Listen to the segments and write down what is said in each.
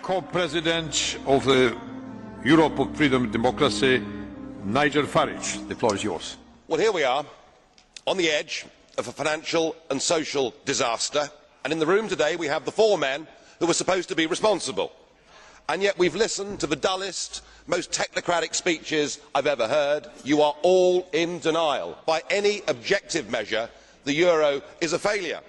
Co-President of the Europe of Freedom and Democracy, Nigel Farage. The floor is yours. Well, here we are, on the edge of a financial and social disaster, and in the room today we have the four men who were supposed to be responsible. And yet we've listened to the dullest, most technocratic speeches I've ever heard. You are all in denial. By any objective measure, the euro is a failure.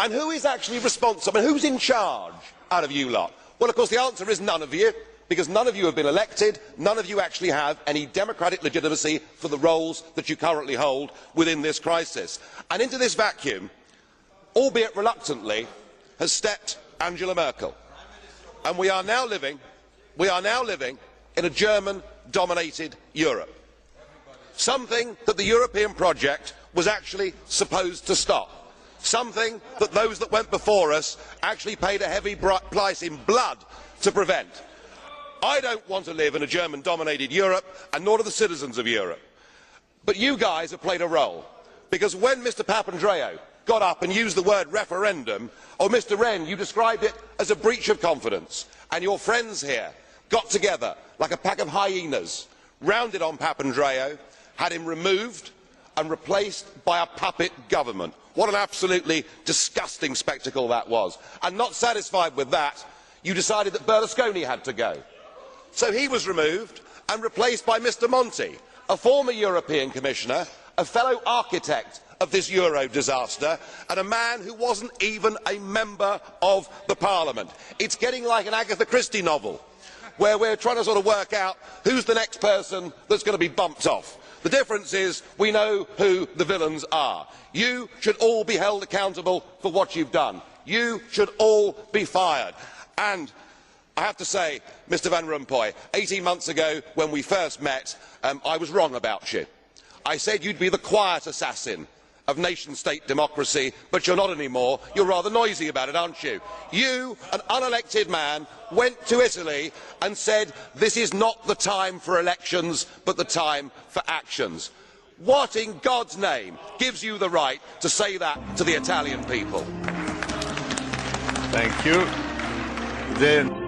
And who is actually responsible? And who's in charge out of you lot? Well, of course, the answer is none of you, because none of you have been elected. None of you actually have any democratic legitimacy for the roles that you currently hold within this crisis. And into this vacuum, albeit reluctantly, has stepped Angela Merkel. And we are now living in a German-dominated Europe. Something that the European project was actually supposed to stop. Something that those that went before us actually paid a heavy price in blood to prevent. I don't want to live in a German-dominated Europe, and nor do the citizens of Europe. But you guys have played a role, because when Mr Papandreou got up and used the word referendum, or Mr Rehn, you described it as a breach of confidence, and your friends here got together like a pack of hyenas, rounded on Papandreou, had him removed and replaced by a puppet government. What an absolutely disgusting spectacle that was. And not satisfied with that, you decided that Berlusconi had to go. So he was removed and replaced by Mr Monti, a former European Commissioner, a fellow architect of this euro disaster, and a man who wasn't even a member of the Parliament. It's getting like an Agatha Christie novel, where we're trying to sort of work out who's the next person that's going to be bumped off. The difference is we know who the villains are. You should all be held accountable for what you've done. You should all be fired. And I have to say, Mr Van Rompuy, 18 months ago when we first met, I was wrong about you. I said you'd be the quiet assassin of nation-state democracy, but you're not anymore. You're rather noisy about it, aren't you? You, an unelected man, went to Italy and said this is not the time for elections, but the time for actions. What in God's name gives you the right to say that to the Italian people? Thank you. Then